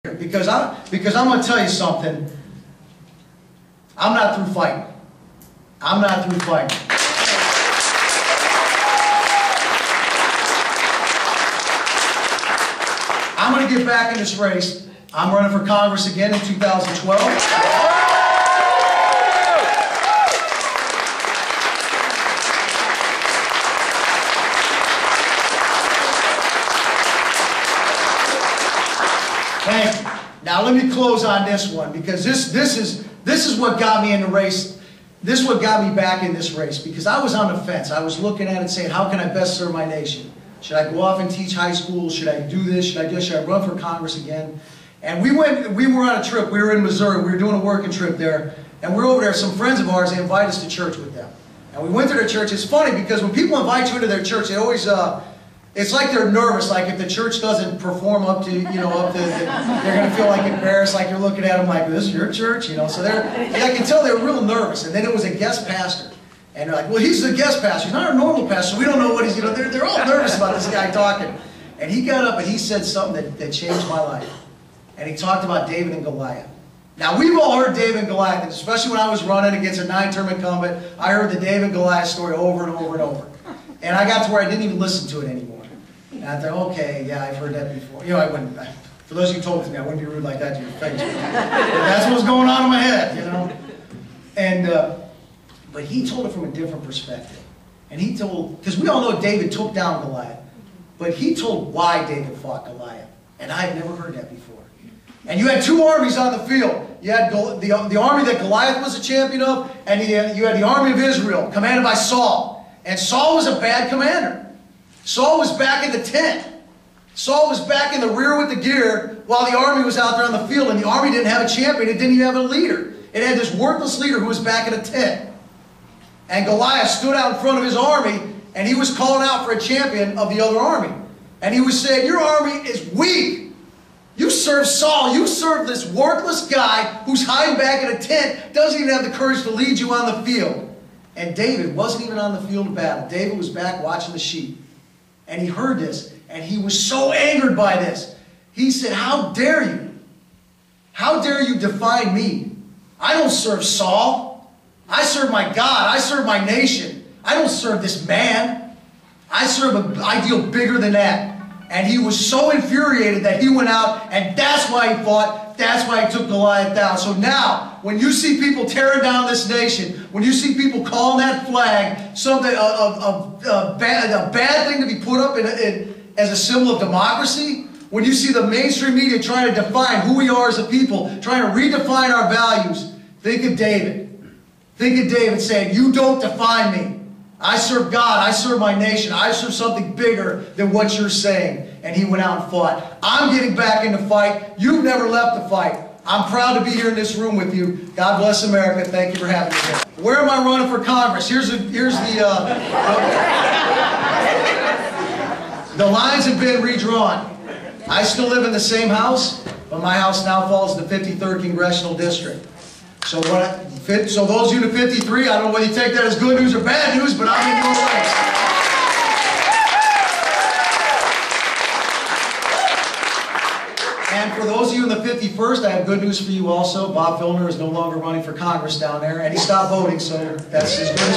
Because I'm going to tell you something. I'm not through fighting. I'm not through fighting. I'm going to get back in this race. I'm running for Congress again in 2012. Thank you. Now let me close on this one, because this is what got me in the race. This is what got me back in this race, because I was on the fence. I was looking at it saying, how can I best serve my nation? Should I go off and teach high school? Should I do this? Should I run for Congress again? And we were on a trip. We were in Missouri. We were doing a working trip there. And we were over there. Some friends of ours, they invited us to church with them. And we went to their church. It's funny, because when people invite you into their church, they always, it's like they're nervous. Like if the church doesn't perform up to, they're going to feel like embarrassed, like you're looking at them like, this is your church? So I can tell they were real nervous. And then it was a guest pastor. And they're like, well, he's the guest pastor. He's not a normal pastor. We don't know what he's, they're all nervous about this guy talking. And he got up and he said something that changed my life. And he talked about David and Goliath. Now, we've all heard David and Goliath, especially when I was running against a 9-term incumbent. I heard the David and Goliath story over and over and over. And I got to where I didn't even listen to it anymore. And I thought, okay, yeah, I've heard that before. I wouldn't, for those of you who told me, I wouldn't be rude like that to your face. But that's what was going on in my head, And, but he told it from a different perspective. And he told, because we all know David took down Goliath, but he told why David fought Goliath. And I had never heard that before. And you had two armies on the field. You had the army that Goliath was a champion of, and you had the army of Israel, commanded by Saul. And Saul was a bad commander. Saul was back in the tent. Saul was back in the rear with the gear while the army was out there on the field. And the army didn't have a champion. It didn't even have a leader. It had this worthless leader who was back in a tent. And Goliath stood out in front of his army, and he was calling out for a champion of the other army. And he was saying, your army is weak. You serve Saul. You serve this worthless guy who's hiding back in a tent, doesn't even have the courage to lead you on the field. And David wasn't even on the field of battle. David was back watching the sheep. And he heard this, and he was so angered by this. He said, how dare you? How dare you define me? I don't serve Saul. I serve my God. I serve my nation. I don't serve this man. I serve an ideal bigger than that. And he was so infuriated that he went out, and that's why he fought. That's why he took Goliath down. So now, when you see people tearing down this nation, when you see people calling that flag something a bad thing to be put up as a symbol of democracy, when you see the mainstream media trying to define who we are as a people, trying to redefine our values, think of David. Think of David saying, you don't define me. I serve God. I serve my nation. I serve something bigger than what you're saying. And he went out and fought. I'm getting back in the fight. You've never left the fight. I'm proud to be here in this room with you. God bless America. Thank you for having me here. Where am I running for Congress? The lines have been redrawn. I still live in the same house, but my house now falls in the 53rd Congressional District. So those of you in the 53, I don't know whether you take that as good news or bad news, but I'm in your race. And for those of you in the 51st, I have good news for you also. Bob Filner is no longer running for Congress down there, and he stopped voting, so that's as good as